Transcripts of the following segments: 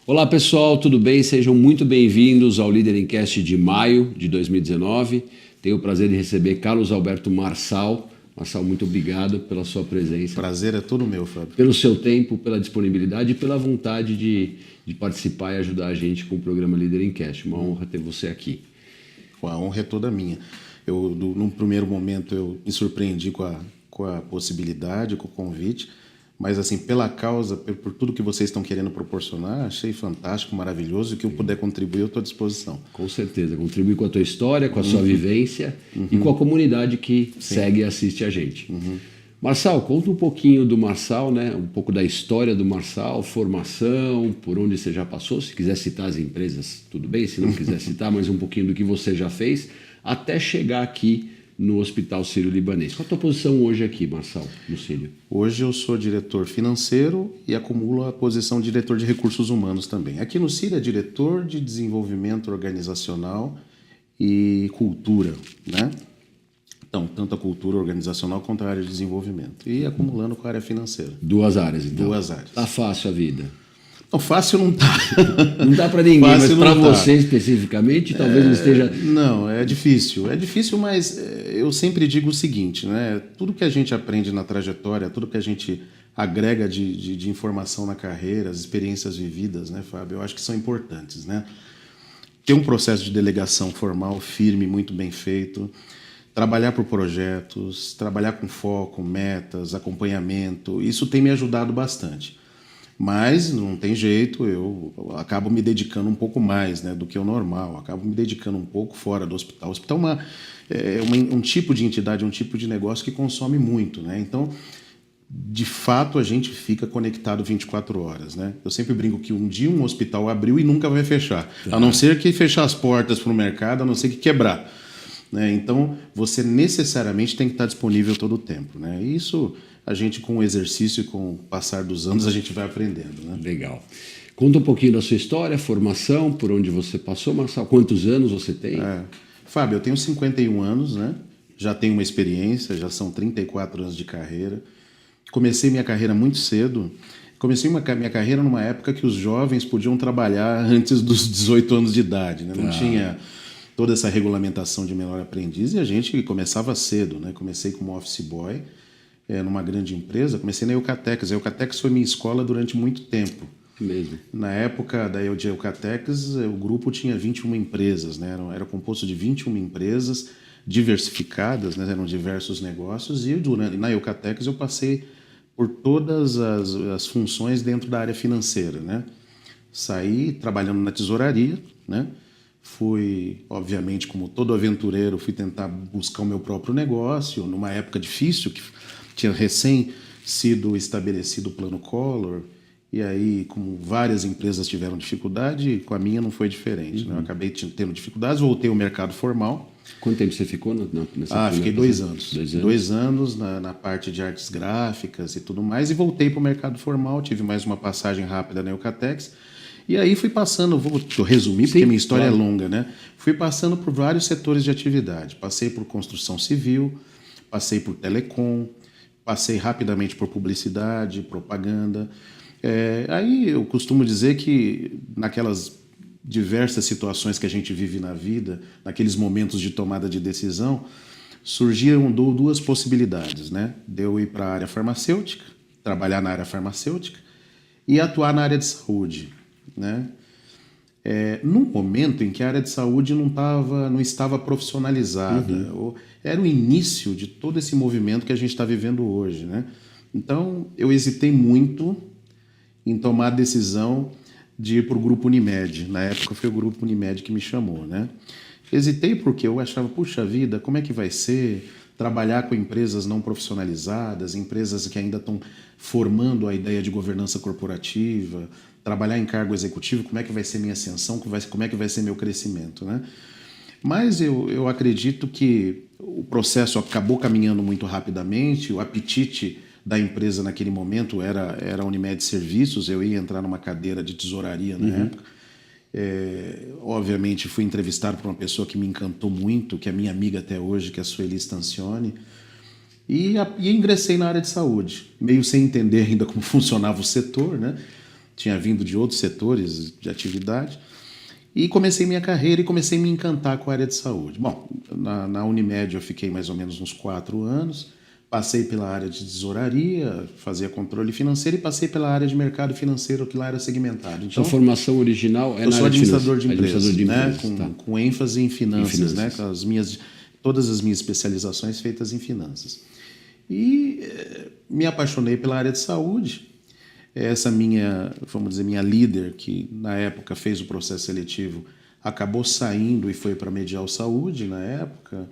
Olá pessoal, tudo bem? Sejam muito bem-vindos ao Líder em Cast de maio de 2019. Tenho o prazer de receber Carlos Alberto Marçal. Marçal, muito obrigado pela sua presença. Prazer é todo meu, Fábio. Pelo seu tempo, pela disponibilidade e pela vontade de participar e ajudar a gente com o programa Líder em Cast. Uma honra ter você aqui. A honra é toda minha. Num primeiro momento, eu me surpreendi com a possibilidade, com o convite, mas assim, pela causa, por tudo que vocês estão querendo proporcionar, achei fantástico, maravilhoso, e o que eu puder contribuir, eu estou à disposição. Com certeza, contribuir com a tua história, com a sua vivência e com a comunidade que segue e assiste a gente. Marçal, conta um pouquinho do Marçal, né? Um pouco da história do Marçal, formação, por onde você já passou. Se quiser citar as empresas, tudo bem. Se não quiser citar, mas um pouquinho do que você já fez, até chegar aqui no Hospital Sírio-Libanês. Qual a tua posição hoje aqui, Marçal, no Sírio? Hoje eu sou diretor financeiro e acumulo a posição de diretor de recursos humanos também. Aqui no Sírio é diretor de desenvolvimento organizacional e cultura, né? Então, tanto a cultura organizacional quanto a área de desenvolvimento. E acumulando com a área financeira. Duas áreas, então. Duas áreas. Tá fácil a vida? Não, fácil não tá. Não dá para ninguém, Fácil mas para não tá. você especificamente, talvez não esteja... Não, é difícil. É difícil, mas eu sempre digo o seguinte, né? Tudo que a gente aprende na trajetória, tudo que a gente agrega de informação na carreira, as experiências vividas, né, Fábio? Eu acho que são importantes, né? Ter um processo de delegação formal, firme, muito bem feito, trabalhar por projetos, trabalhar com foco, metas, acompanhamento, isso tem me ajudado bastante. Mas não tem jeito, eu acabo me dedicando um pouco mais, né, do que o normal, acabo me dedicando um pouco fora do hospital. O hospital é um tipo de entidade, um tipo de negócio que consome muito, né? Então, de fato, a gente fica conectado 24 horas, né? Eu sempre brinco que um dia um hospital abriu e nunca vai fechar, a não ser que fechar as portas para o mercado, a não ser que quebrar. Né? Então, você necessariamente tem que estar disponível todo o tempo. Né? E isso, a gente, com o exercício e com o passar dos anos, a gente vai aprendendo. Né? Legal. Conta um pouquinho da sua história, formação, por onde você passou, Marçal. Quantos anos você tem? Fábio, eu tenho 51 anos, né? Já tenho uma experiência, já são 34 anos de carreira. Comecei minha carreira muito cedo. Comecei minha carreira numa época que os jovens podiam trabalhar antes dos 18 anos de idade. Né? Não tinha toda essa regulamentação de menor aprendiz e a gente começava cedo, né? Comecei como office boy numa grande empresa, comecei na Eucatex. A Eucatex foi minha escola durante muito tempo. Mesmo. Na época da Eucatex, o grupo tinha 21 empresas, né? Era composto de 21 empresas diversificadas, né? Eram diversos negócios e na Eucatex eu passei por todas as funções dentro da área financeira, né? Saí trabalhando na tesouraria, né? Fui, obviamente, como todo aventureiro, fui tentar buscar o meu próprio negócio, numa época difícil, que tinha recém sido estabelecido o Plano Collor, e aí, como várias empresas tiveram dificuldade, com a minha não foi diferente. Né? Eu acabei tendo dificuldades, voltei ao mercado formal. Quanto tempo você ficou nessa fiquei 2 anos. 2 anos? 2 anos na parte de artes gráficas e tudo mais, e voltei para o mercado formal, tive mais uma passagem rápida na Eucatex. E aí fui passando, vou resumir porque a minha história é longa, né? Fui passando por vários setores de atividade. Passei por construção civil, passei por telecom, passei rapidamente por publicidade, propaganda. Aí eu costumo dizer que naquelas diversas situações que a gente vive na vida, naqueles momentos de tomada de decisão, surgiram duas possibilidades, né? De eu ir para a área farmacêutica, trabalhar na área farmacêutica e atuar na área de saúde. Né? Num momento em que a área de saúde não estava profissionalizada, era o início de todo esse movimento que a gente está vivendo hoje. Né? Então, eu hesitei muito em tomar a decisão de ir para o Grupo Unimed. Na época, foi o Grupo Unimed que me chamou. Né? Hesitei porque eu achava, puxa vida, como é que vai ser trabalhar com empresas não profissionalizadas, empresas que ainda estão formando a ideia de governança corporativa, trabalhar em cargo executivo, como é que vai ser minha ascensão, como é que vai ser meu crescimento, né? Mas eu acredito que o processo acabou caminhando muito rapidamente, o apetite da empresa naquele momento era a Unimed Serviços, eu ia entrar numa cadeira de tesouraria na época. Obviamente fui entrevistado por uma pessoa que me encantou muito, que é minha amiga até hoje, que é a Sueli Stancioni, e ingressei na área de saúde, meio sem entender ainda como funcionava o setor, né? tinha vindo de outros setores de atividade, e comecei minha carreira e comecei a me encantar com a área de saúde. Bom, na Unimed eu fiquei mais ou menos uns 4 anos, passei pela área de tesouraria, fazia controle financeiro e passei pela área de mercado financeiro, que lá era segmentado. Então, sua formação original é eu na sou área administrador de empresas, administrador de né? empresas, Com ênfase em finanças, né? finanças. Com todas as minhas especializações feitas em finanças. E me apaixonei pela área de saúde. Essa minha, vamos dizer, minha líder, que na época fez o processo seletivo, acabou saindo e foi para a Medial Saúde na época.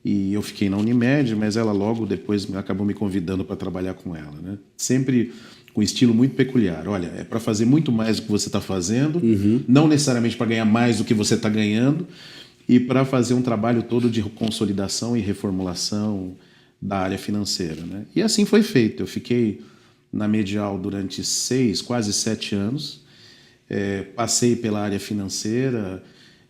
E eu fiquei na Unimed, mas ela logo depois acabou me convidando para trabalhar com ela, né? Sempre com um estilo muito peculiar. Olha, é para fazer muito mais do que você está fazendo, não necessariamente para ganhar mais do que você está ganhando, e para fazer um trabalho todo de consolidação e reformulação da área financeira, né? E assim foi feito. Eu fiquei na Medial durante 6, quase 7 anos. Passei pela área financeira,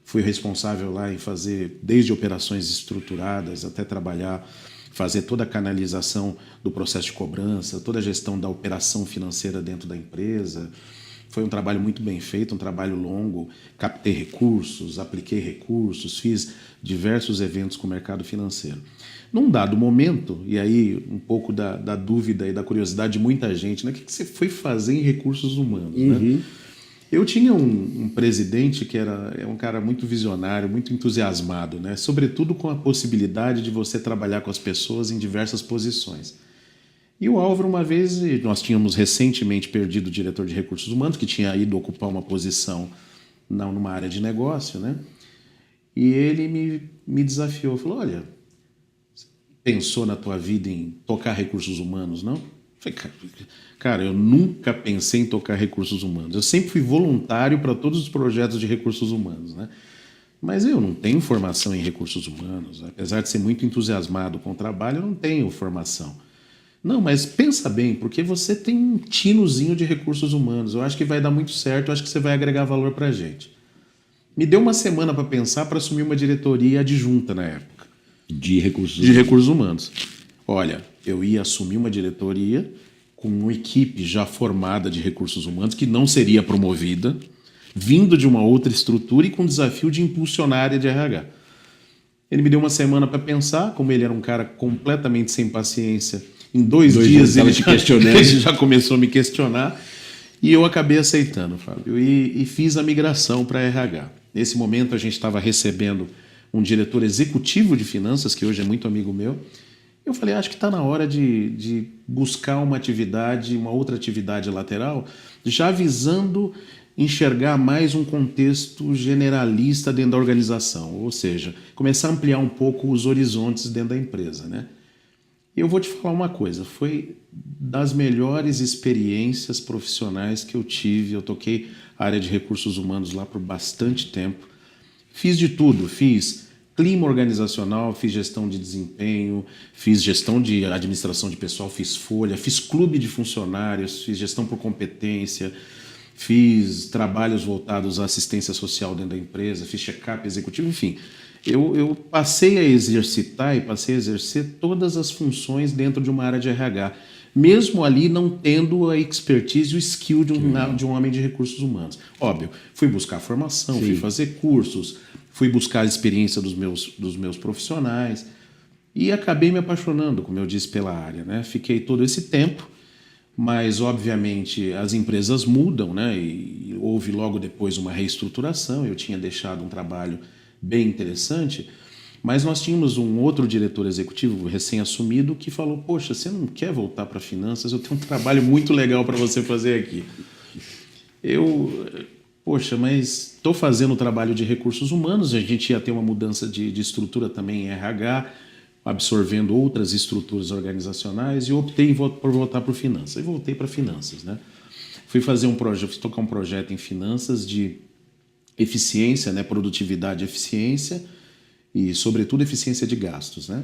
fui responsável lá em fazer desde operações estruturadas até fazer toda a canalização do processo de cobrança, toda a gestão da operação financeira dentro da empresa. Foi um trabalho muito bem feito, um trabalho longo. Captei recursos, apliquei recursos, fiz diversos eventos com o mercado financeiro. Num dado momento, e aí um pouco da dúvida e da curiosidade de muita gente, né? O que você foi fazer em recursos humanos, né? Eu tinha um presidente que é um cara muito visionário, muito entusiasmado, né? Sobretudo com a possibilidade de você trabalhar com as pessoas em diversas posições. E o Álvaro, uma vez, nós tínhamos recentemente perdido o diretor de recursos humanos, que tinha ido ocupar uma posição numa área de negócio, né? E ele me desafiou, falou, olha, pensou na tua vida em tocar recursos humanos, não? Eu falei, cara, eu nunca pensei em tocar recursos humanos. Eu sempre fui voluntário para todos os projetos de recursos humanos, né? Mas eu não tenho formação em recursos humanos. Apesar de ser muito entusiasmado com o trabalho, eu não tenho formação. Não, mas pensa bem, porque você tem um tinozinho de recursos humanos. Eu acho que vai dar muito certo, eu acho que você vai agregar valor para a gente. Me deu uma semana para pensar para assumir uma diretoria adjunta na época. De recursos De recursos humanos. Olha, eu ia assumir uma diretoria com uma equipe já formada de recursos humanos que não seria promovida, vindo de uma outra estrutura e com o desafio de impulsionar a área de RH. Ele me deu uma semana para pensar, como ele era um cara completamente sem paciência. Em dois dias ele já começou a me questionar e eu acabei aceitando, Fábio, e fiz a migração para RH. Nesse momento a gente estava recebendo um diretor executivo de finanças, que hoje é muito amigo meu. Eu falei, acho que está na hora de buscar uma outra atividade lateral, já visando enxergar mais um contexto generalista dentro da organização, ou seja, começar a ampliar um pouco os horizontes dentro da empresa, né? Eu vou te falar uma coisa, foi das melhores experiências profissionais que eu tive. Eu toquei a área de recursos humanos lá por bastante tempo. Fiz de tudo, fiz clima organizacional, fiz gestão de desempenho, fiz gestão de administração de pessoal, fiz folha, fiz clube de funcionários, fiz gestão por competência, fiz trabalhos voltados à assistência social dentro da empresa, fiz check-up executivo, enfim. Eu passei a exercitar e passei a exercer todas as funções dentro de uma área de RH, mesmo ali não tendo a expertise e o skill de um homem de recursos humanos. Óbvio, fui buscar formação, fui fazer cursos, fui buscar a experiência dos meus profissionais e acabei me apaixonando, como eu disse, pela área, né? Fiquei todo esse tempo, mas obviamente as empresas mudam, né? E houve logo depois uma reestruturação. Eu tinha deixado um trabalho bem interessante, mas nós tínhamos um outro diretor executivo recém-assumido que falou, poxa, você não quer voltar para finanças? Eu tenho um trabalho muito legal para você fazer aqui. Poxa, mas estou fazendo o trabalho de recursos humanos, a gente ia ter uma mudança de estrutura também em RH, absorvendo outras estruturas organizacionais, e eu optei por voltar para finanças. E voltei para finanças, né? Fui tocar um projeto em finanças de eficiência, né? Produtividade e eficiência, e sobretudo eficiência de gastos, né?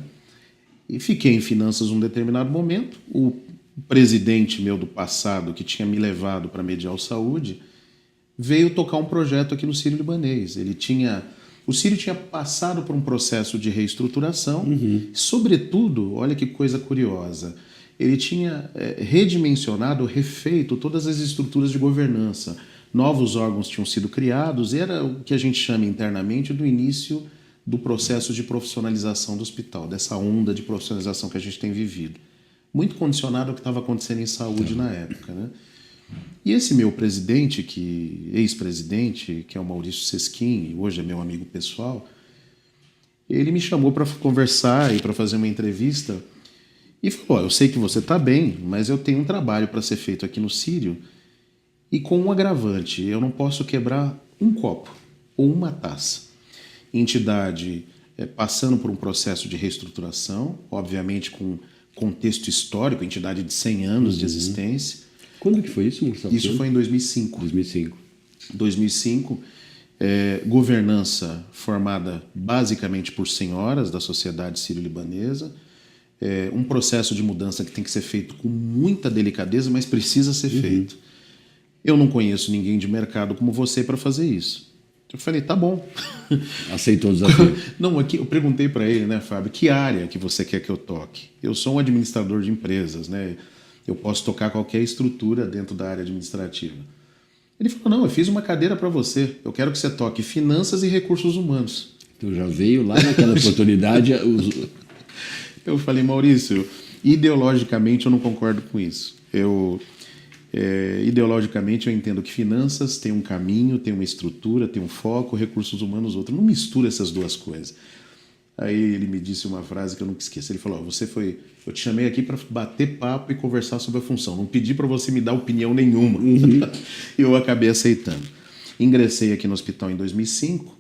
E fiquei em finanças um determinado momento. O presidente meu do passado, que tinha me levado para a Medial Saúde, veio tocar um projeto aqui no Sírio-Libanês. O Sírio tinha passado por um processo de reestruturação, sobretudo, olha que coisa curiosa, ele tinha redimensionado, refeito todas as estruturas de governança. Novos órgãos tinham sido criados, era o que a gente chama internamente do início do processo de profissionalização do hospital, dessa onda de profissionalização que a gente tem vivido. Muito condicionado ao que estava acontecendo em saúde na época, né? E esse meu presidente, ex-presidente, que é o Maurício Sesquim, hoje é meu amigo pessoal, ele me chamou para conversar e para fazer uma entrevista e falou: eu sei que você está bem, mas eu tenho um trabalho para ser feito aqui no Sírio e com um agravante, eu não posso quebrar um copo ou uma taça. Entidade passando por um processo de reestruturação, obviamente com contexto histórico, entidade de 100 anos de existência. Quando que foi isso, Marcelo? Isso foi em 2005. 2005. 2005, governança formada basicamente por senhoras da sociedade sírio-libanesa, um processo de mudança que tem que ser feito com muita delicadeza, mas precisa ser feito. Eu não conheço ninguém de mercado como você para fazer isso. Eu falei, tá bom. Aceitou o desafio. Não, aqui eu perguntei para ele, né, Fábio, que área que você quer que eu toque? Eu sou um administrador de empresas, né? Eu posso tocar qualquer estrutura dentro da área administrativa. Ele falou, não, eu fiz uma cadeira para você. Eu quero que você toque finanças e recursos humanos. Então já veio lá naquela oportunidade. Eu falei, Maurício, ideologicamente eu não concordo com isso. Ideologicamente eu entendo que finanças tem um caminho, tem uma estrutura, tem um foco, recursos humanos outro. Não mistura essas duas coisas. Aí ele me disse uma frase que eu nunca esqueço. Ele falou, eu te chamei aqui para bater papo e conversar sobre a função. Não pedi para você me dar opinião nenhuma. Eu acabei aceitando. Ingressei aqui no hospital em 2005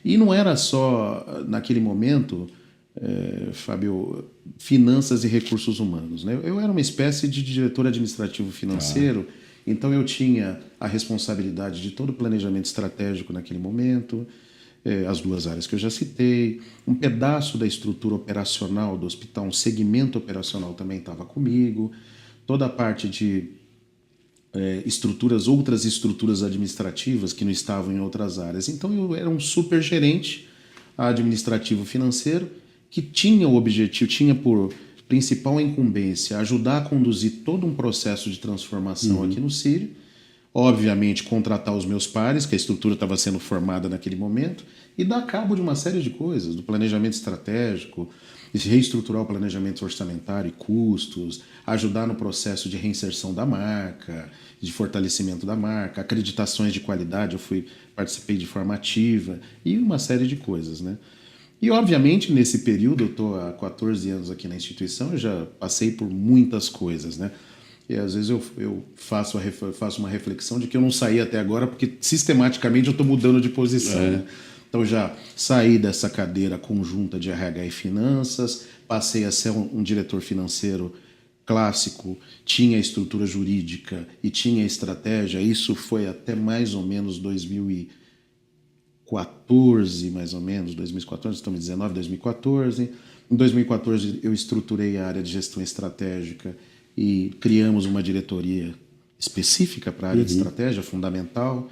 e não era só, naquele momento, Fábio, finanças e recursos humanos, né? Eu era uma espécie de diretor administrativo financeiro, então eu tinha a responsabilidade de todo o planejamento estratégico naquele momento, as duas áreas que eu já citei, um pedaço da estrutura operacional do hospital, um segmento operacional também estava comigo, toda a parte de outras estruturas administrativas que não estavam em outras áreas. Então eu era um super gerente administrativo financeiro que tinha o objetivo, tinha por principal incumbência ajudar a conduzir todo um processo de transformação aqui no Sírio, obviamente contratar os meus pares, que a estrutura estava sendo formada naquele momento, e dar cabo de uma série de coisas, do planejamento estratégico, de reestruturar o planejamento orçamentário e custos, ajudar no processo de reinserção da marca, de fortalecimento da marca, acreditações de qualidade, participei de forma ativa, e uma série de coisas, né? E, obviamente, nesse período, eu estou há 14 anos aqui na instituição, eu já passei por muitas coisas, né? E, às vezes, eu faço uma reflexão de que eu não saí até agora porque, sistematicamente, eu estou mudando de posição, né? Então, já saí dessa cadeira conjunta de RH e finanças, passei a ser um diretor financeiro clássico, tinha estrutura jurídica e tinha estratégia. Isso foi até mais ou menos 2014, mais ou menos, 2014, estamos em 2019, 2014. Em 2014 eu estruturei a área de gestão estratégica e criamos uma diretoria específica para a área de estratégia, fundamental.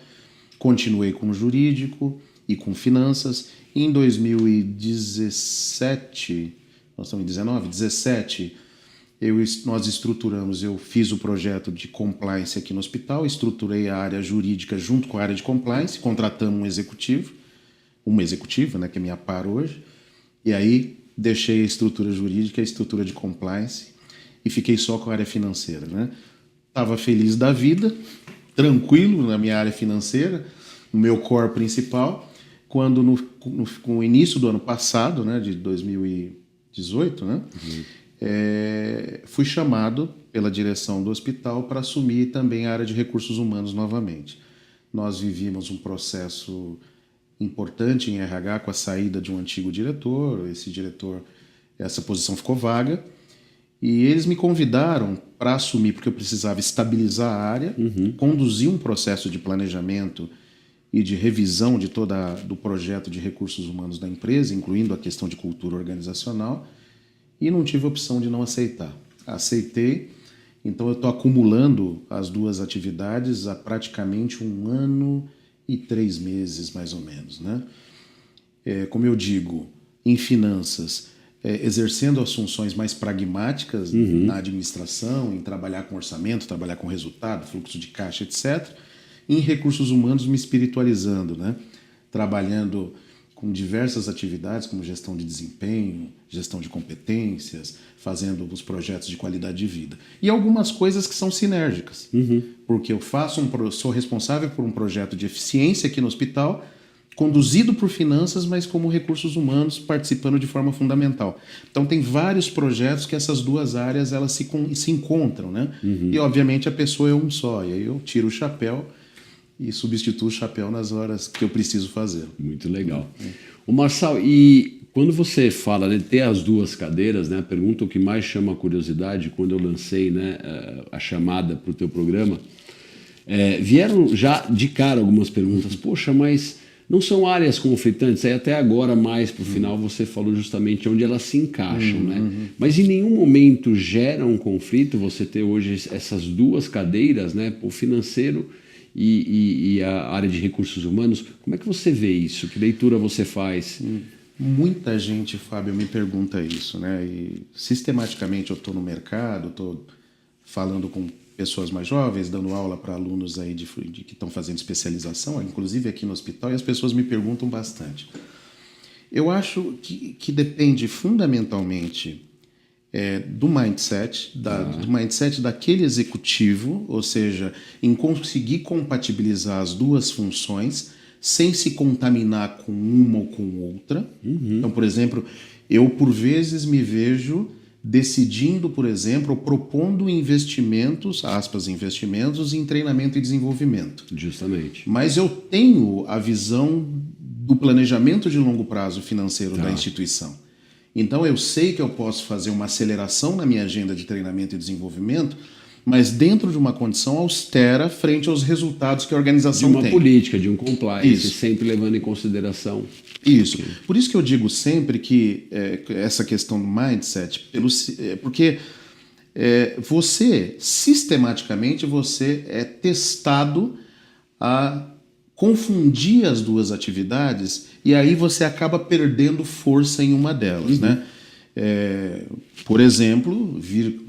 Continuei com o jurídico e com finanças. Em 2017, nós estamos em 19, 17, nós estruturamos, eu fiz o projeto de compliance aqui no hospital, estruturei a área jurídica junto com a área de compliance, contratamos uma executiva, né, que é minha par hoje, e aí deixei a estrutura jurídica, a estrutura de compliance e fiquei só com a área financeira, né? Estava feliz da vida, tranquilo na minha área financeira, no meu core principal, quando com o início do ano passado, né, de 2018, né, fui chamado pela direção do hospital para assumir também a área de recursos humanos novamente. Nós vivíamos um processo importante em RH com a saída de um antigo diretor, essa posição ficou vaga, e eles me convidaram para assumir, porque eu precisava estabilizar a área, conduzir um processo de planejamento e de revisão de do projeto de recursos humanos da empresa, incluindo a questão de cultura organizacional, e não tive opção de não aceitar. Aceitei, então eu estou acumulando as duas atividades há praticamente 1 ano e 3 meses, mais ou menos, né? Como eu digo, em finanças, exercendo as funções mais pragmáticas na administração, em trabalhar com orçamento, trabalhar com resultado, fluxo de caixa, etc. Em recursos humanos, me espiritualizando, né? Trabalhando com diversas atividades, como gestão de desempenho, gestão de competências, fazendo os projetos de qualidade de vida. E algumas coisas que são sinérgicas, porque eu sou responsável por um projeto de eficiência aqui no hospital, conduzido por finanças, mas como recursos humanos participando de forma fundamental. Então tem vários projetos que essas duas áreas elas se encontram, né? E obviamente a pessoa é um só, e aí eu tiro o chapéu e substituo o chapéu nas horas que eu preciso fazer. Muito legal. O Marçal, e quando você fala de ter as duas cadeiras, né, a pergunta que mais chama a curiosidade, quando eu lancei, né, a chamada para o teu programa, vieram já de cara algumas perguntas. Poxa, mas não são áreas conflitantes? Aí até agora, mais para o final, você falou justamente onde elas se encaixam, né? Mas em nenhum momento gera um conflito você ter hoje essas duas cadeiras, né, o financeiro e a área de recursos humanos. Como é que você vê isso? Que leitura você faz? Muita gente, Fábio, me pergunta isso, né? E sistematicamente eu estou no mercado, estou falando com pessoas mais jovens, dando aula para alunos aí que estão fazendo especialização, inclusive aqui no hospital, e as pessoas me perguntam bastante. Eu acho que depende fundamentalmente do mindset, do mindset daquele executivo, ou seja, em conseguir compatibilizar as duas funções sem se contaminar com uma ou com outra. Então, por exemplo, eu por vezes me vejo decidindo, por exemplo, ou propondo investimentos, aspas, investimentos em treinamento e desenvolvimento. Justamente. Mas eu tenho a visão do planejamento de longo prazo financeiro da instituição. Então eu sei que eu posso fazer uma aceleração na minha agenda de treinamento e desenvolvimento, mas dentro de uma condição austera frente aos resultados que a organização tem. De uma política, de um compliance, sempre levando em consideração. Isso. Por isso que eu digo sempre que essa questão do mindset, porque você, sistematicamente, você é testado a confundir as duas atividades e aí você acaba perdendo força em uma delas, né? Por exemplo,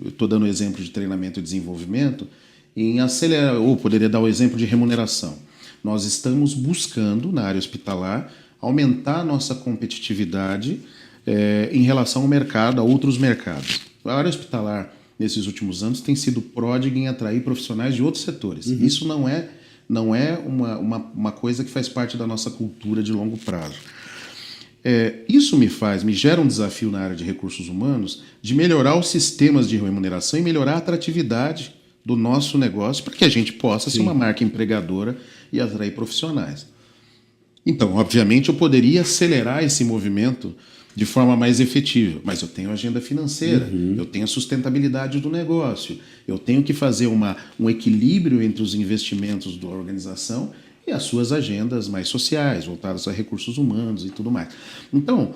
eu estou dando o exemplo de treinamento e desenvolvimento, em acelerar, ou poderia dar o exemplo de remuneração. Nós estamos buscando, na área hospitalar, aumentar a nossa competitividade em relação ao mercado, a outros mercados. A área hospitalar, nesses últimos anos, tem sido pródiga em atrair profissionais de outros setores. Isso não é uma coisa que faz parte da nossa cultura de longo prazo. Isso me gera um desafio na área de recursos humanos de melhorar os sistemas de remuneração e melhorar a atratividade do nosso negócio para que a gente possa ser uma marca empregadora e atrair profissionais. Então, obviamente, eu poderia acelerar esse movimento de forma mais efetiva, mas eu tenho agenda financeira, eu tenho a sustentabilidade do negócio, eu tenho que fazer um equilíbrio entre os investimentos da organização e as suas agendas mais sociais, voltadas a recursos humanos e tudo mais. Então,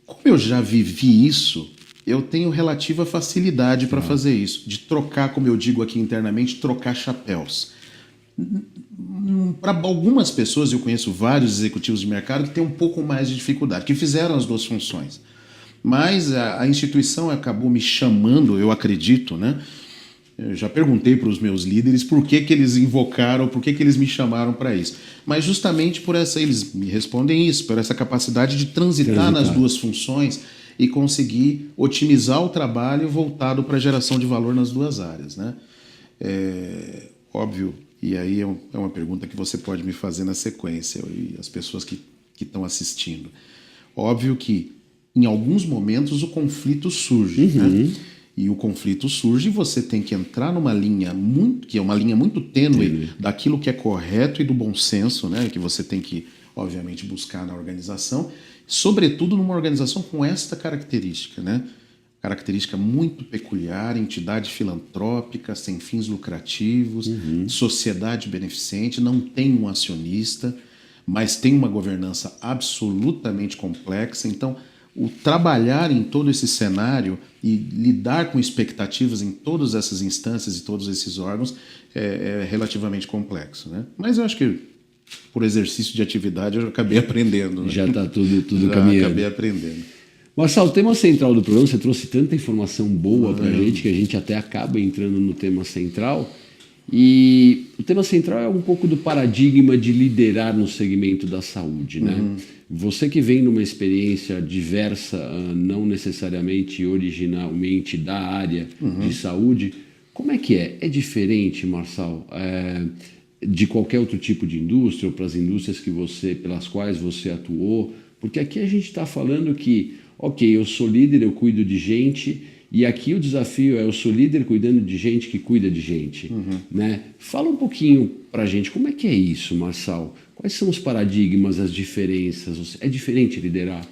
como eu já vivi isso, eu tenho relativa facilidade para fazer isso, de trocar, como eu digo aqui internamente, trocar chapéus. Para algumas pessoas, eu conheço vários executivos de mercado que têm um pouco mais de dificuldade, que fizeram as duas funções. Mas a instituição acabou me chamando, eu acredito, né? Eu já perguntei para os meus líderes por que eles invocaram, por que eles me chamaram para isso. Mas justamente por eles me respondem isso, por essa capacidade de transitar nas duas funções e conseguir otimizar o trabalho voltado para a geração de valor nas duas áreas, né? Óbvio, e aí é uma pergunta que você pode me fazer na sequência, e as pessoas que estão assistindo. Óbvio que em alguns momentos o conflito surge, né? E o conflito surge e você tem que entrar numa linha que é uma linha muito tênue daquilo que é correto e do bom senso, né? Que você tem que, obviamente, buscar na organização, sobretudo numa organização com esta característica, né? Característica muito peculiar, entidade filantrópica, sem fins lucrativos, sociedade beneficente, não tem um acionista, mas tem uma governança absolutamente complexa. Então, o trabalhar em todo esse cenário e lidar com expectativas em todas essas instâncias e todos esses órgãos é relativamente complexo, né? Mas eu acho que, por exercício de atividade, eu acabei aprendendo. Né? Já está tudo caminhando. Acabei aprendendo. Marçal, o tema central do programa, você trouxe tanta informação boa para a gente que a gente até acaba entrando no tema central. E o tema central é um pouco do paradigma de liderar no segmento da saúde, né? Você que vem numa experiência diversa, não necessariamente originalmente da área de saúde, como é que é? É diferente, Marçal, de qualquer outro tipo de indústria ou para as indústrias pelas quais você atuou? Porque aqui a gente está falando que, ok, eu sou líder, eu cuido de gente, e aqui o desafio é eu sou líder cuidando de gente que cuida de gente. Né? Fala um pouquinho para a gente, como é que é isso, Marçal? Quais são os paradigmas, as diferenças? É diferente liderar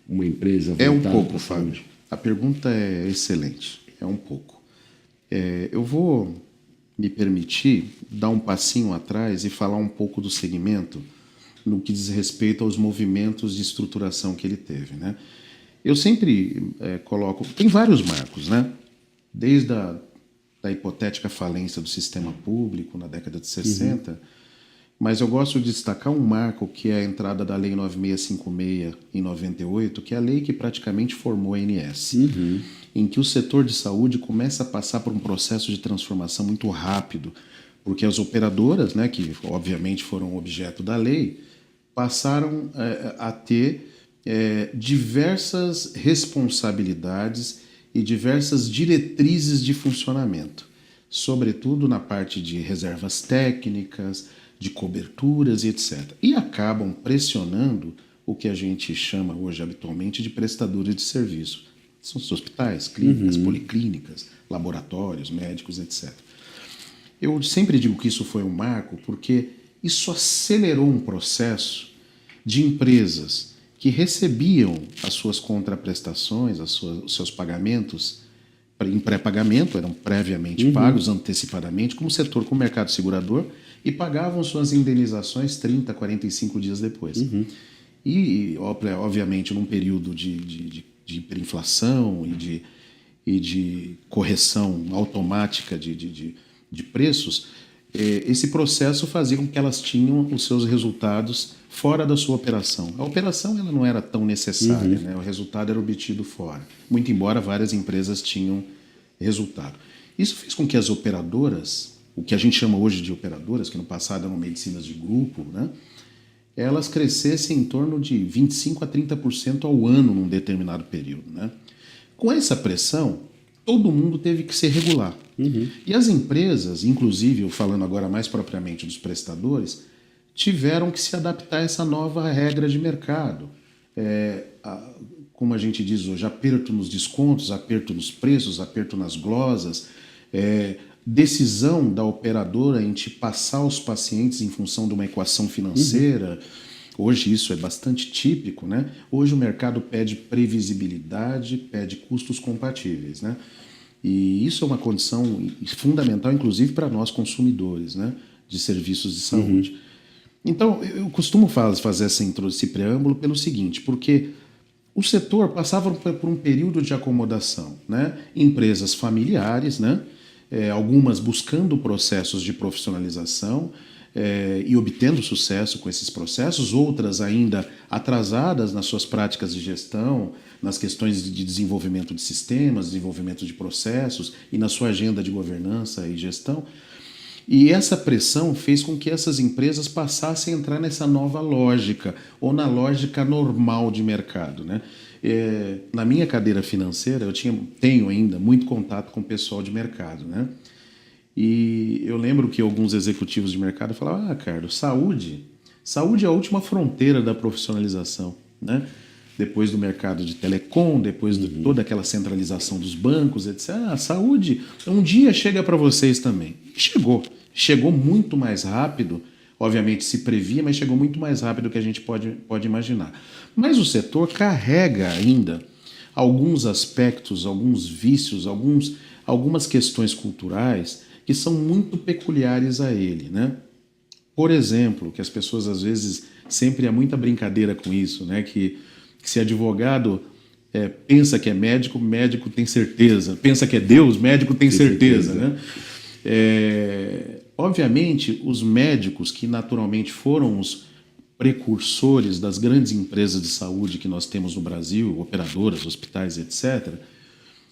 uma empresa voltada É um pouco, para a saúde? Fábio. A pergunta é excelente. É um pouco. Eu vou me permitir dar um passinho atrás e falar um pouco do segmento no que diz respeito aos movimentos de estruturação que ele teve, né? Eu sempre coloco... Tem vários marcos, né? Desde da hipotética falência do sistema público na década de 60, mas eu gosto de destacar um marco que é a entrada da Lei 9656 em 98, que é a lei que praticamente formou a ANS, em que o setor de saúde começa a passar por um processo de transformação muito rápido, porque as operadoras, né, que obviamente foram objeto da lei, passaram a ter diversas responsabilidades e diversas diretrizes de funcionamento, sobretudo na parte de reservas técnicas, de coberturas e etc. E acabam pressionando o que a gente chama hoje habitualmente de prestadores de serviço. São os hospitais, clínicas, policlínicas, laboratórios, médicos, etc. Eu sempre digo que isso foi um marco porque isso acelerou um processo de empresas que recebiam as suas contraprestações, os seus pagamentos em pré-pagamento, eram previamente pagos antecipadamente, como setor, como mercado segurador, e pagavam suas indenizações 30, 45 dias depois. E, obviamente, num período de hiperinflação e de correção automática de preços, esse processo fazia com que elas tinham os seus resultados fora da sua operação. A operação ela não era tão necessária, né? O resultado era obtido fora, muito embora várias empresas tinham resultado. Isso fez com que as operadoras, o que a gente chama hoje de operadoras, que no passado eram medicinas de grupo, né? Elas crescessem em torno de 25% a 30% ao ano num determinado período, né? Com essa pressão, todo mundo teve que se regular. E as empresas, inclusive, falando agora mais propriamente dos prestadores, tiveram que se adaptar a essa nova regra de mercado. Como a gente diz hoje, aperto nos descontos, aperto nos preços, aperto nas glosas, decisão da operadora em te passar os pacientes em função de uma equação financeira. Hoje isso é bastante típico, né? Hoje o mercado pede previsibilidade, pede custos compatíveis, né? E isso é uma condição fundamental, inclusive, para nós consumidores, né? De serviços de saúde. Então, eu costumo fazer esse preâmbulo pelo seguinte, porque o setor passava por um período de acomodação, né? Empresas familiares, né? Algumas buscando processos de profissionalização e obtendo sucesso com esses processos, outras ainda atrasadas nas suas práticas de gestão, nas questões de desenvolvimento de sistemas, desenvolvimento de processos e na sua agenda de governança e gestão. E essa pressão fez com que essas empresas passassem a entrar nessa nova lógica, ou na lógica normal de mercado, né? Na minha cadeira financeira, eu tenho ainda muito contato com o pessoal de mercado, né? E eu lembro que alguns executivos de mercado falavam: Carlos, saúde é a última fronteira da profissionalização, né? Depois do mercado de telecom, depois de toda aquela centralização dos bancos, etc. A saúde um dia chega para vocês também. E chegou muito mais rápido, obviamente se previa, mas chegou muito mais rápido do que a gente pode imaginar. Mas o setor carrega ainda alguns aspectos, alguns vícios, algumas questões culturais que são muito peculiares a ele, né? Por exemplo, que as pessoas às vezes sempre há muita brincadeira com isso, né? Que se advogado pensa que é médico, médico tem certeza. Pensa que é Deus, médico tem certeza, né? Obviamente, os médicos que naturalmente foram os precursores das grandes empresas de saúde que nós temos no Brasil, operadoras, hospitais, etc.,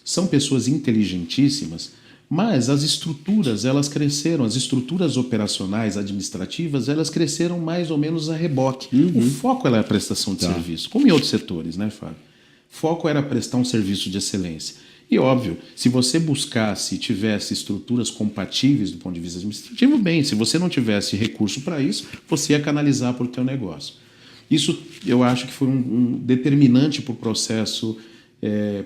são pessoas inteligentíssimas, mas as estruturas, elas cresceram, as estruturas operacionais, administrativas, elas cresceram mais ou menos a reboque. O foco era a prestação de serviço, como em outros setores, né, Fábio? O foco era prestar um serviço de excelência. E, óbvio, se você buscasse e tivesse estruturas compatíveis do ponto de vista administrativo, bem, se você não tivesse recurso para isso, você ia canalizar para o teu negócio. Isso, eu acho que foi um determinante para o processo,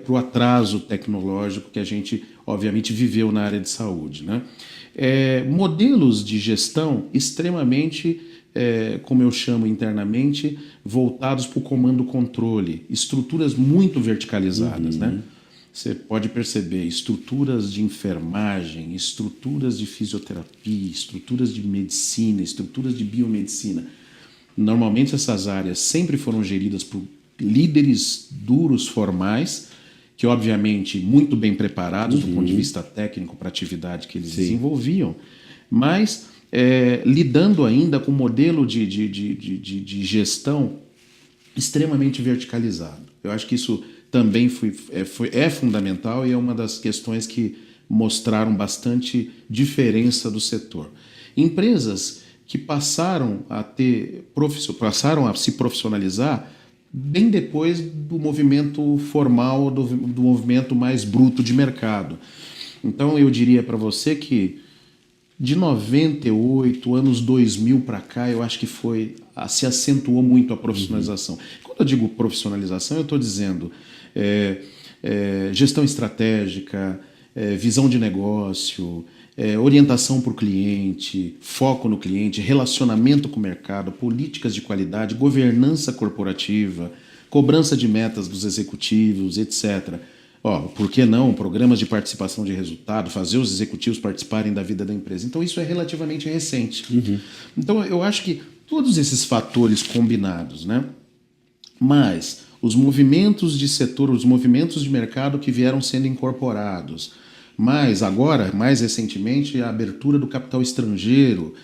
para o atraso tecnológico que a gente, obviamente, viveu na área de saúde, né? Modelos de gestão extremamente, como eu chamo internamente, voltados para o comando-controle, estruturas muito verticalizadas, né? Você pode perceber estruturas de enfermagem, estruturas de fisioterapia, estruturas de medicina, estruturas de biomedicina. Normalmente essas áreas sempre foram geridas por líderes duros, formais, que obviamente muito bem preparados do ponto de vista técnico para a atividade que eles desenvolviam, mas lidando ainda com um modelo de gestão extremamente verticalizado. Eu acho que isso também é fundamental e é uma das questões que mostraram bastante diferença do setor. Empresas que passaram a se profissionalizar bem depois do movimento formal, do movimento mais bruto de mercado. Então eu diria para você que de 98, anos 2000 para cá, eu acho que se acentuou muito a profissionalização. Quando eu digo profissionalização, eu estou dizendo gestão estratégica, visão de negócio, orientação para o cliente, foco no cliente, relacionamento com o mercado, políticas de qualidade, governança corporativa, cobrança de metas dos executivos, etc. Por que não programas de participação de resultado, fazer os executivos participarem da vida da empresa? Então isso é relativamente recente. Então eu acho que todos esses fatores combinados, né? Mas os movimentos de setor, os movimentos de mercado que vieram sendo incorporados, mas agora, mais recentemente, a abertura do capital estrangeiro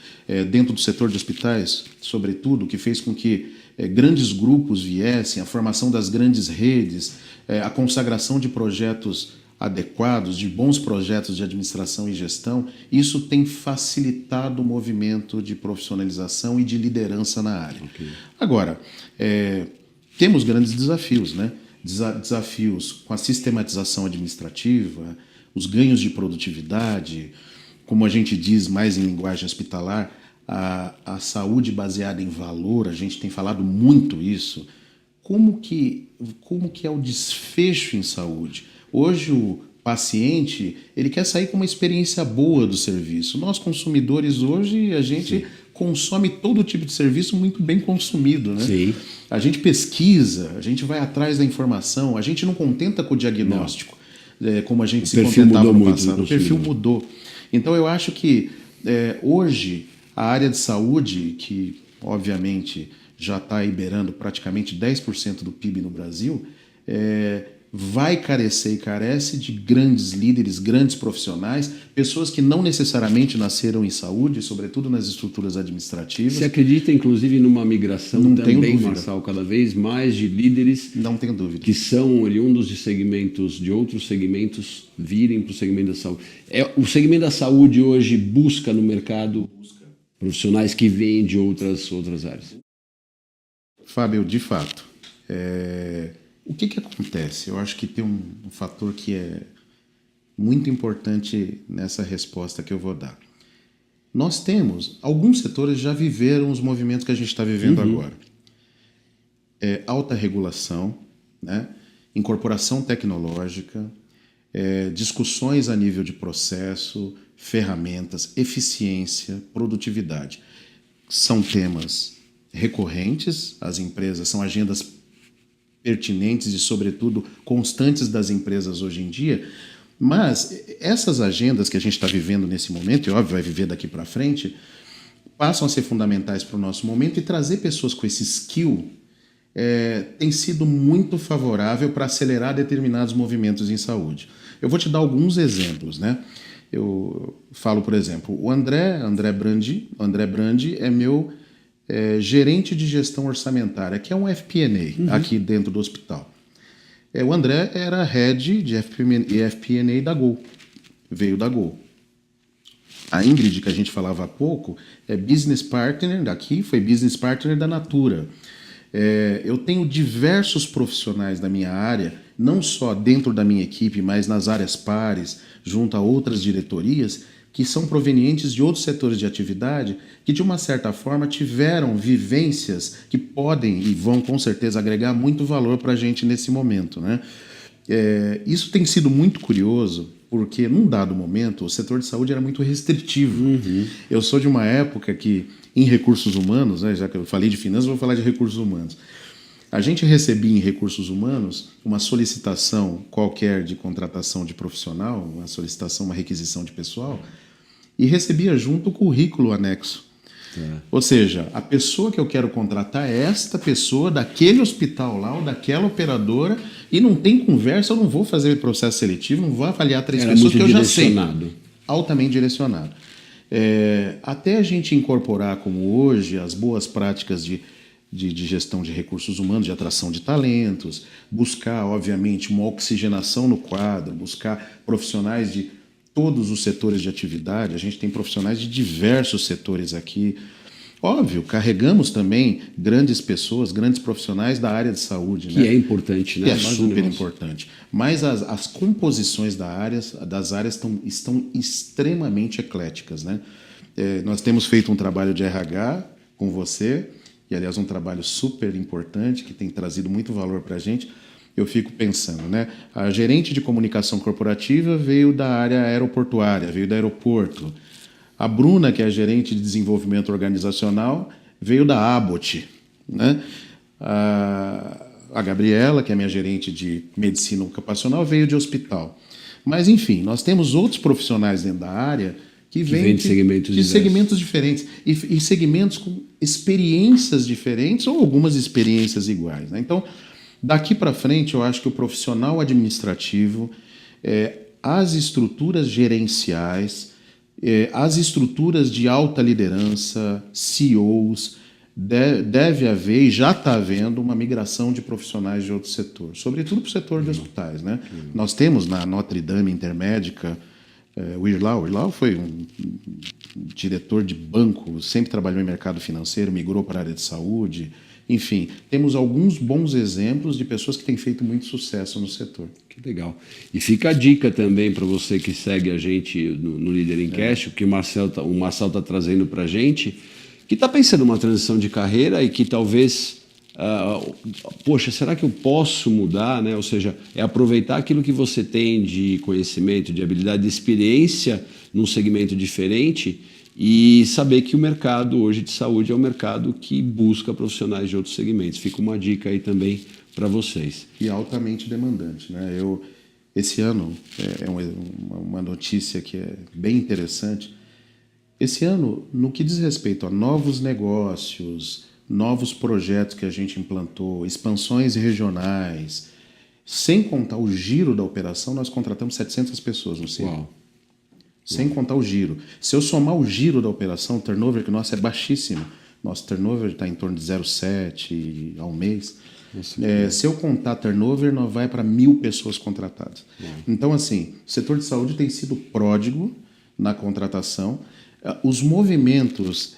dentro do setor de hospitais, sobretudo, que fez com que grandes grupos viessem, a formação das grandes redes, a consagração de projetos adequados, de bons projetos de administração e gestão, isso tem facilitado o movimento de profissionalização e de liderança na área. Agora, temos grandes desafios, né? Desafios com a sistematização administrativa, os ganhos de produtividade, como a gente diz mais em linguagem hospitalar, a saúde baseada em valor, a gente tem falado muito isso. Como que é o desfecho em saúde? Hoje o paciente ele quer sair com uma experiência boa do serviço. Nós consumidores hoje, a gente consome todo tipo de serviço muito bem consumido, né? Sim. A gente pesquisa, a gente vai atrás da informação, a gente não contenta com o diagnóstico, como a gente se contentava no passado. O perfil mudou. Então eu acho que hoje a área de saúde, que obviamente já está beirando praticamente 10% do PIB no Brasil, vai carecer e carece de grandes líderes, grandes profissionais, pessoas que não necessariamente nasceram em saúde, sobretudo nas estruturas administrativas. Você acredita, inclusive, numa migração não também, Marçal, cada vez mais de líderes não tenho dúvida. Que são oriundos de segmentos, de outros segmentos, virem para o segmento da saúde? O segmento da saúde hoje busca no mercado profissionais que vêm de outras áreas? Fábio, de fato, o que acontece? Eu acho que tem um fator que é muito importante nessa resposta que eu vou dar. Nós temos, alguns setores já viveram os movimentos que a gente está vivendo agora. Alta regulação, né? Incorporação tecnológica, discussões a nível de processo, ferramentas, eficiência, produtividade. São temas recorrentes, as empresas são agendas pertinentes e, sobretudo, constantes das empresas hoje em dia, mas essas agendas que a gente está vivendo nesse momento, e óbvio vai viver daqui para frente, passam a ser fundamentais para o nosso momento e trazer pessoas com esse skill tem sido muito favorável para acelerar determinados movimentos em saúde. Eu vou te dar alguns exemplos, né? Eu falo, por exemplo, o André Brandi é meu gerente de gestão orçamentária, que é um FP&A aqui dentro do hospital. O André era head de FP&A da Gol, veio da Gol. A Ingrid, que a gente falava há pouco, é business partner daqui, foi business partner da Natura. Eu tenho diversos profissionais da minha área, não só dentro da minha equipe, mas nas áreas pares, junto a outras diretorias, que são provenientes de outros setores de atividade, que de uma certa forma tiveram vivências que podem e vão com certeza agregar muito valor para a gente nesse momento, né? Isso tem sido muito curioso, porque num dado momento o setor de saúde era muito restritivo. Eu sou de uma época que, em recursos humanos, né, já que eu falei de finanças, vou falar de recursos humanos. A gente recebia em recursos humanos uma solicitação qualquer de contratação de profissional, uma solicitação, uma requisição de pessoal, e recebia junto o currículo anexo. Ou seja, a pessoa que eu quero contratar é esta pessoa daquele hospital lá ou daquela operadora, e não tem conversa, eu não vou fazer processo seletivo, não vou avaliar 3 pessoas que eu já sei. Altamente direcionado. Até a gente incorporar, como hoje, as boas práticas de gestão de recursos humanos, de atração de talentos, buscar, obviamente, uma oxigenação no quadro, buscar profissionais de todos os setores de atividade. A gente tem profissionais de diversos setores aqui. Óbvio, carregamos também grandes pessoas, grandes profissionais da área de saúde. Que é importante, né? Que é super importante. Mas as composições das áreas estão extremamente ecléticas, né? Nós temos feito um trabalho de RH com você, e aliás um trabalho super importante, que tem trazido muito valor para a gente. Eu fico pensando, né? A gerente de comunicação corporativa veio da área aeroportuária, veio do aeroporto. A Bruna, que é a gerente de desenvolvimento organizacional, veio da Abbott, né? A Gabriela, que é minha gerente de medicina ocupacional, veio de hospital. Mas, enfim, nós temos outros profissionais dentro da área que vêm de segmentos diferentes e segmentos com experiências diferentes ou algumas experiências iguais, né? Então, daqui para frente, eu acho que o profissional administrativo, as estruturas gerenciais, as estruturas de alta liderança, CEOs, deve haver e já está havendo uma migração de profissionais de outro setor, sobretudo para o setor de hospitais, né? Nós temos na Notre Dame Intermédica o Irlau. O Irlau foi um diretor de banco, sempre trabalhou em mercado financeiro, migrou para a área de saúde. Enfim, temos alguns bons exemplos de pessoas que têm feito muito sucesso no setor. Que legal. E fica a dica também para você que segue a gente no Líder em Cash, o que o Marcel está trazendo para a gente, que está pensando numa transição de carreira e que talvez, poxa, será que eu posso mudar, né? Ou seja, é aproveitar aquilo que você tem de conhecimento, de habilidade, de experiência num segmento diferente e saber que o mercado hoje de saúde é um mercado que busca profissionais de outros segmentos. Fica uma dica aí também para vocês. E altamente demandante, né? Esse ano, uma notícia que é bem interessante, esse ano, no que diz respeito a novos negócios, novos projetos que a gente implantou, expansões regionais, sem contar o giro da operação, nós contratamos 700 pessoas no CIE. Sem contar o giro. Se eu somar o giro da operação, o turnover que nosso é baixíssimo. Nosso turnover está em torno de 0,7 ao mês. Se eu contar turnover, nós vai para 1.000 pessoas contratadas. Então, assim, o setor de saúde tem sido pródigo na contratação. Os movimentos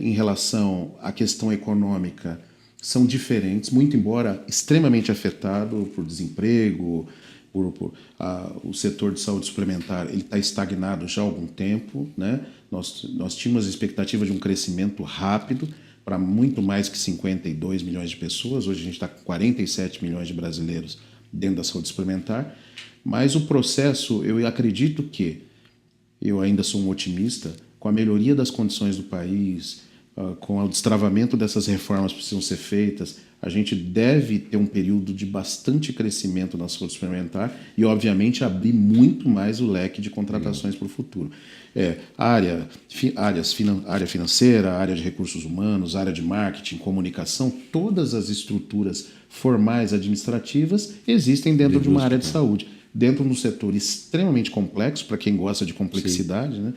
em relação à questão econômica são diferentes, muito embora extremamente afetado por desemprego, o setor de saúde suplementar ele está estagnado já há algum tempo, né? Nós tínhamos a expectativa de um crescimento rápido para muito mais que 52 milhões de pessoas. Hoje a gente está com 47 milhões de brasileiros dentro da saúde suplementar, mas o processo, eu acredito que, eu ainda sou um otimista, com a melhoria das condições do país, com o destravamento dessas reformas que precisam ser feitas, a gente deve ter um período de bastante crescimento na saúde suplementar e, obviamente, abrir muito mais o leque de contratações para o futuro. Área financeira, área de recursos humanos, área de marketing, comunicação, todas as estruturas formais administrativas existem dentro de uma área de saúde, dentro de um setor extremamente complexo, para quem gosta de complexidade, né?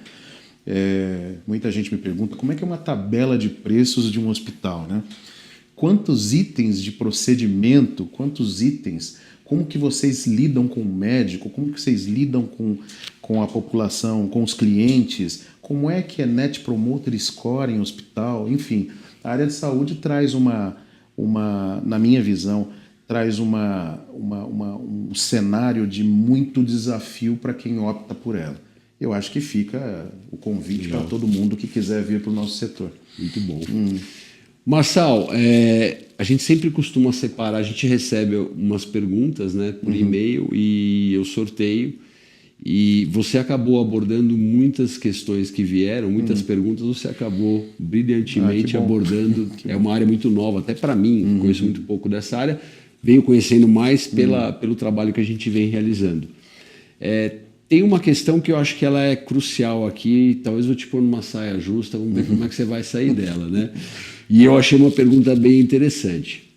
Muita gente me pergunta como é que é uma tabela de preços de um hospital, né? Quantos itens de procedimento, quantos itens, como que vocês lidam com o médico, como que vocês lidam com a população, com os clientes, como é que é Net Promoter Score em hospital, enfim. A área de saúde traz na minha visão, traz um cenário de muito desafio para quem opta por ela. Eu acho que fica o convite para todo mundo que quiser vir para o nosso setor. Muito bom. Marçal, a gente sempre costuma separar, a gente recebe umas perguntas, né, por e-mail e eu sorteio. E você acabou abordando muitas questões que vieram, muitas perguntas, você acabou brilhantemente abordando. É uma área muito nova, até para mim, conheço muito pouco dessa área, venho conhecendo mais pelo trabalho que a gente vem realizando. Tem uma questão que eu acho que ela é crucial aqui, talvez eu te pôr numa saia justa, vamos ver como é que você vai sair dela, né? E eu achei uma pergunta bem interessante.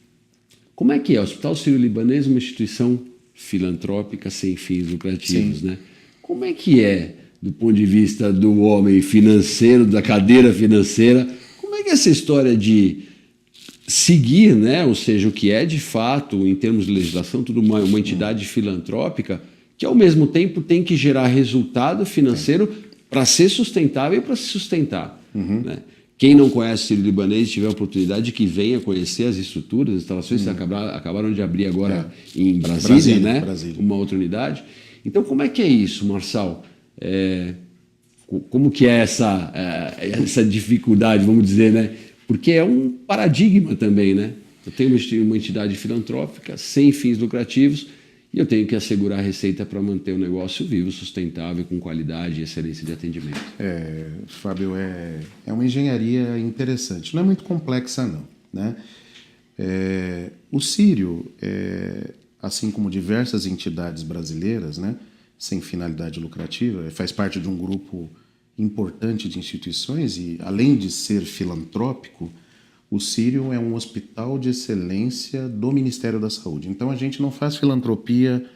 Como é que é? O Hospital Sírio-Libanês é uma instituição filantrópica sem fins lucrativos, né? Como é que é, do ponto de vista do homem financeiro, da cadeira financeira, como é que é essa história de seguir, né? Ou seja, o que é de fato, em termos de legislação, tudo uma entidade filantrópica, que ao mesmo tempo tem que gerar resultado financeiro para ser sustentável e para se sustentar. Né? Quem não conhece o Sírio-Libanês, tiver a oportunidade, que venha conhecer as estruturas, as instalações que acabaram de abrir agora em Brasília, né? Brasília. Uma outra unidade. Então, como é que é isso, Marçal? Como que é essa dificuldade, vamos dizer, né? Porque é um paradigma também, né? Eu tenho uma entidade filantrópica sem fins lucrativos e eu tenho que assegurar a receita para manter o negócio vivo, sustentável, com qualidade e excelência de atendimento. Fábio, é uma engenharia interessante. Não é muito complexa, não. Né? O Sírio, assim como diversas entidades brasileiras, né, sem finalidade lucrativa, faz parte de um grupo importante de instituições e, além de ser filantrópico, o Sírio é um hospital de excelência do Ministério da Saúde. Então, a gente não faz filantropia,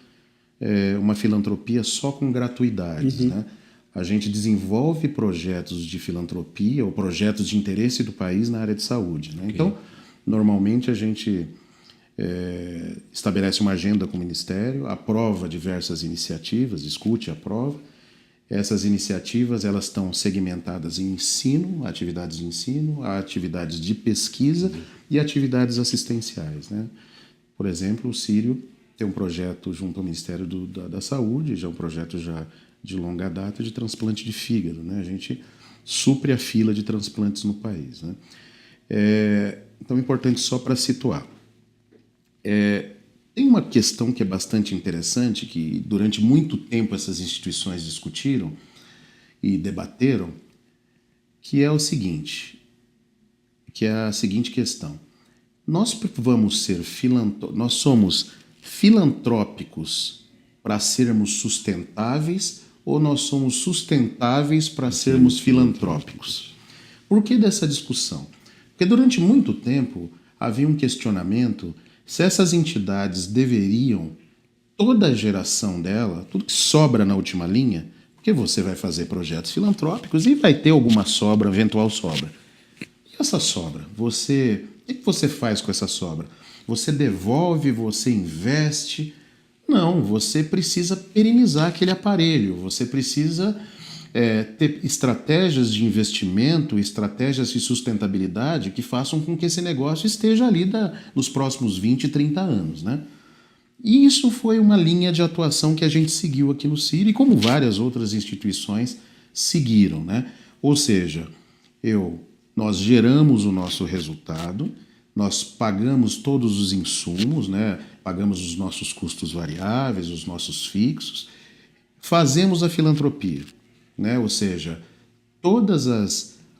uma filantropia só com gratuidades. Né? A gente desenvolve projetos de filantropia ou projetos de interesse do país na área de saúde. Né? Então, normalmente, a gente estabelece uma agenda com o Ministério, aprova diversas iniciativas, discute, aprova. Essas iniciativas elas estão segmentadas em ensino, atividades de ensino, atividades de pesquisa e atividades assistenciais. Né? Por exemplo, o Sírio tem um projeto junto ao Ministério da Saúde, já é um projeto já de longa data de transplante de fígado. Né? A gente supre a fila de transplantes no país. Né? Então, é importante só para situar. Tem uma questão que é bastante interessante, que durante muito tempo essas instituições discutiram e debateram, que é o seguinte, que é a seguinte questão. Nós somos filantrópicos para sermos sustentáveis ou nós somos sustentáveis para sermos filantrópicos? Por que dessa discussão? Porque durante muito tempo havia um questionamento se essas entidades deveriam, toda a geração dela, tudo que sobra na última linha, porque você vai fazer projetos filantrópicos e vai ter alguma sobra, eventual sobra. E essa sobra? O que você faz com essa sobra? Você devolve, você investe? Não, você precisa perenizar aquele aparelho, você precisa ter estratégias de investimento, estratégias de sustentabilidade que façam com que esse negócio esteja ali nos próximos 20, 30 anos. Né? E isso foi uma linha de atuação que a gente seguiu aqui no Sírio e como várias outras instituições seguiram. Né? Ou seja, nós geramos o nosso resultado, nós pagamos todos os insumos, né? Pagamos os nossos custos variáveis, os nossos fixos, fazemos a filantropia. Né? Ou seja,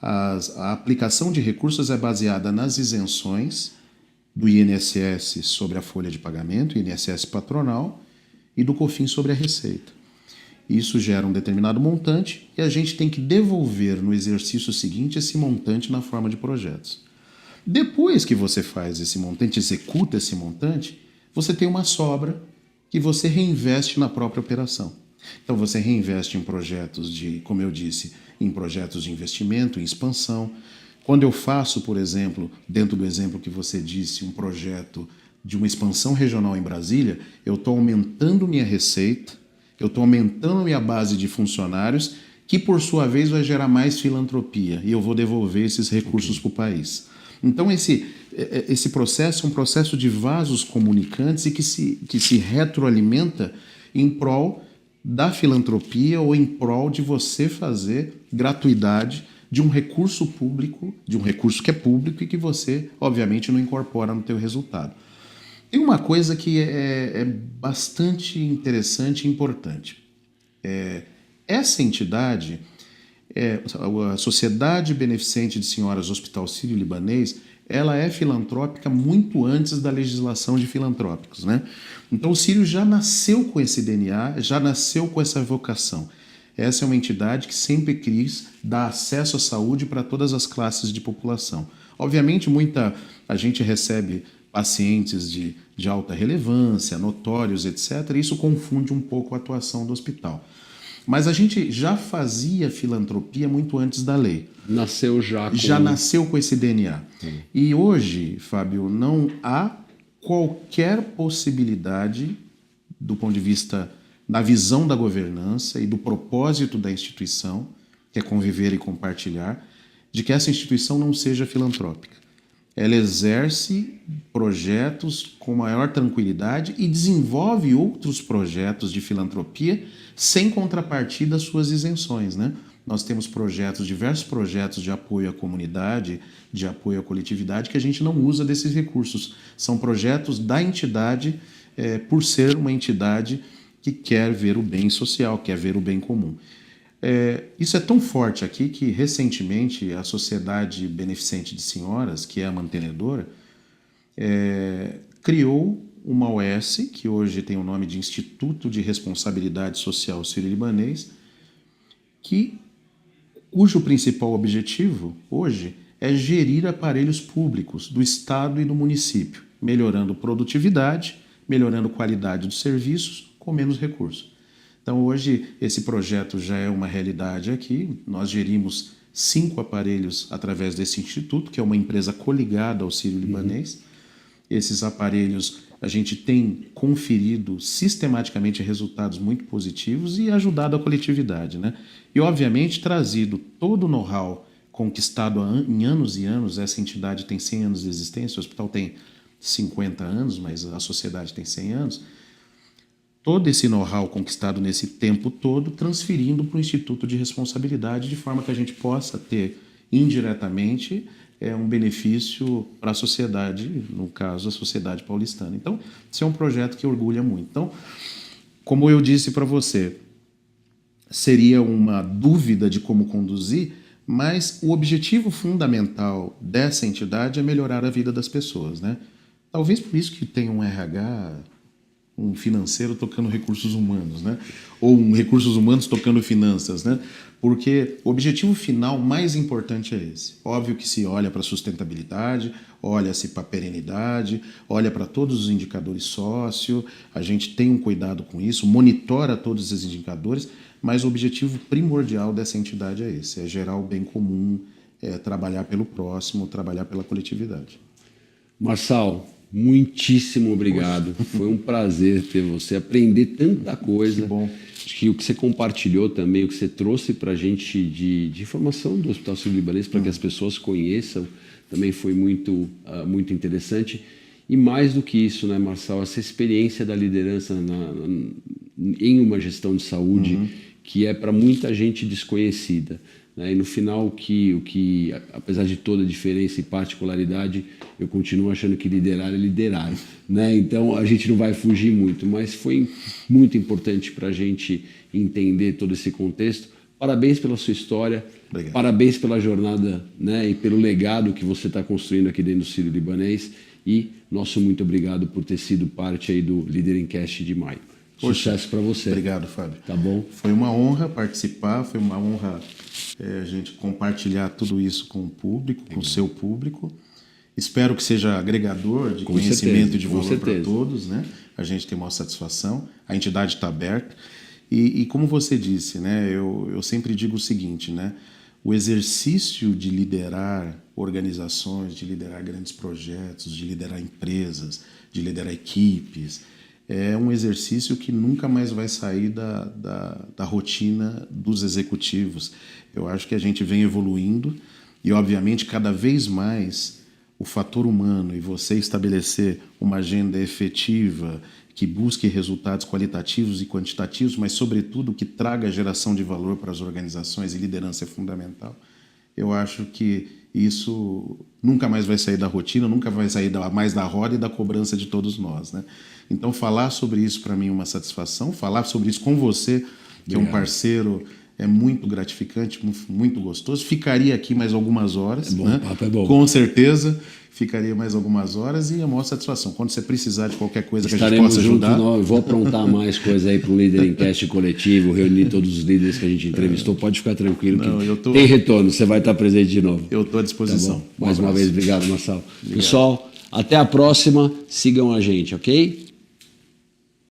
a aplicação de recursos é baseada nas isenções do INSS sobre a folha de pagamento, INSS patronal, e do COFINS sobre a receita. Isso gera um determinado montante e a gente tem que devolver no exercício seguinte esse montante na forma de projetos. Depois que você faz esse montante, executa esse montante, você tem uma sobra que você reinveste na própria operação. Então você reinveste em projetos de, como eu disse, em projetos de investimento, em expansão. Quando eu faço, por exemplo, dentro do exemplo que você disse, um projeto de uma expansão regional em Brasília, eu estou aumentando minha receita, eu estou aumentando minha base de funcionários, que por sua vez vai gerar mais filantropia e eu vou devolver esses recursos para o país. Então esse processo é um processo de vasos comunicantes e que se retroalimenta em prol da filantropia ou em prol de você fazer gratuidade de um recurso público, de um recurso que é público e que você, obviamente, não incorpora no teu resultado. Tem uma coisa que é bastante interessante e importante. Essa entidade, a Sociedade Beneficente de Senhoras Hospital Sírio-Libanês, ela é filantrópica muito antes da legislação de filantrópicos, né? Então o Sírio já nasceu com esse DNA, já nasceu com essa vocação. Essa é uma entidade que sempre quis dar acesso à saúde para todas as classes de população. Obviamente, a gente recebe pacientes de alta relevância, notórios, etc. E isso confunde um pouco a atuação do hospital. Mas a gente já fazia filantropia muito antes da lei. Nasceu já com... Já nasceu com esse DNA. E hoje, Fábio, não há qualquer possibilidade, do ponto de vista da visão da governança e do propósito da instituição, que é conviver e compartilhar, de que essa instituição não seja filantrópica. Ela exerce projetos com maior tranquilidade e desenvolve outros projetos de filantropia sem contrapartida às suas isenções, né? Nós temos diversos projetos de apoio à comunidade, de apoio à coletividade, que a gente não usa desses recursos. São projetos da entidade, por ser uma entidade que quer ver o bem social, quer ver o bem comum. Isso é tão forte aqui que, recentemente, a Sociedade Beneficente de Senhoras, que é a mantenedora, criou uma OS, que hoje tem o nome de Instituto de Responsabilidade Social Sírio-Libanês, cujo principal objetivo, hoje, é gerir aparelhos públicos do Estado e do município, melhorando produtividade, melhorando qualidade dos serviços, com menos recursos. Então, hoje, esse projeto já é uma realidade aqui. Nós gerimos 5 aparelhos através desse instituto, que é uma empresa coligada ao Sírio-Libanês. Esses aparelhos, a gente tem conferido sistematicamente resultados muito positivos e ajudado a coletividade, né? E, obviamente, trazido todo o know-how conquistado em anos e anos. Essa entidade tem 100 anos de existência, o hospital tem 50 anos, mas a sociedade tem 100 anos. Todo esse know-how conquistado nesse tempo todo, transferindo para o Instituto de Responsabilidade, de forma que a gente possa ter, indiretamente, um benefício para a sociedade, no caso, a sociedade paulistana. Então, esse é um projeto que orgulha muito. Então, como eu disse para você, seria uma dúvida de como conduzir, mas o objetivo fundamental dessa entidade é melhorar a vida das pessoas, né? Talvez por isso que tem um RH... um financeiro tocando recursos humanos, né? Ou um recursos humanos tocando finanças, né? Porque o objetivo final mais importante é esse. Óbvio que se olha para a sustentabilidade, olha-se para a perenidade, olha para todos os indicadores sócio, a gente tem um cuidado com isso, monitora todos esses indicadores, mas o objetivo primordial dessa entidade é esse, é gerar o bem comum, trabalhar pelo próximo, trabalhar pela coletividade. Marçal, muitíssimo obrigado. Poxa. Foi um prazer ter você, aprender tanta coisa. Que bom. Acho que o que você compartilhou também, o que você trouxe para a gente de informação do Hospital Sírio-Libanês, para que as pessoas conheçam, também foi muito interessante. E mais do que isso, né, Marçal, essa experiência da liderança em uma gestão de saúde, que é para muita gente desconhecida. E no final, o que, apesar de toda a diferença e particularidade, eu continuo achando que liderar é liderar, né? Então a gente não vai fugir muito, mas foi muito importante para a gente entender todo esse contexto. Parabéns pela sua história, obrigado. Parabéns pela jornada, né, e pelo legado que você está construindo aqui dentro do Sírio-Libanês, e nosso muito obrigado por ter sido parte aí do Liderencast de maio. Sucesso para você. Obrigado, Fábio. Tá bom? Foi uma honra participar, foi uma honra a gente compartilhar tudo isso com o público, com o seu público. Espero que seja agregador de conhecimento e de valor para todos, né? A gente tem uma satisfação, a entidade está aberta. E como você disse, né, eu sempre digo o seguinte, né, o exercício de liderar organizações, de liderar grandes projetos, de liderar empresas, de liderar equipes, é um exercício que nunca mais vai sair da rotina dos executivos. Eu acho que a gente vem evoluindo e, obviamente, cada vez mais o fator humano e você estabelecer uma agenda efetiva que busque resultados qualitativos e quantitativos, mas, sobretudo, que traga geração de valor para as organizações e liderança é fundamental. Eu acho que isso nunca mais vai sair da rotina, nunca vai sair mais da roda e da cobrança de todos nós, né? Então, falar sobre isso para mim é uma satisfação, falar sobre isso com você, que é um parceiro, é muito gratificante, muito gostoso. Ficaria aqui mais algumas horas, bom, né? O papo é bom. Com certeza, ficaria mais algumas horas e é a maior satisfação. Quando você precisar de qualquer coisa que a gente possa ajudar... Eu vou aprontar mais coisa aí para o Líder em Cast coletivo, reunir todos os líderes que a gente entrevistou. Pode ficar tranquilo que tem retorno, você vai estar presente de novo. Eu estou à disposição. Tá mais uma vez, obrigado, Marçal. Pessoal, até a próxima. Sigam a gente, ok?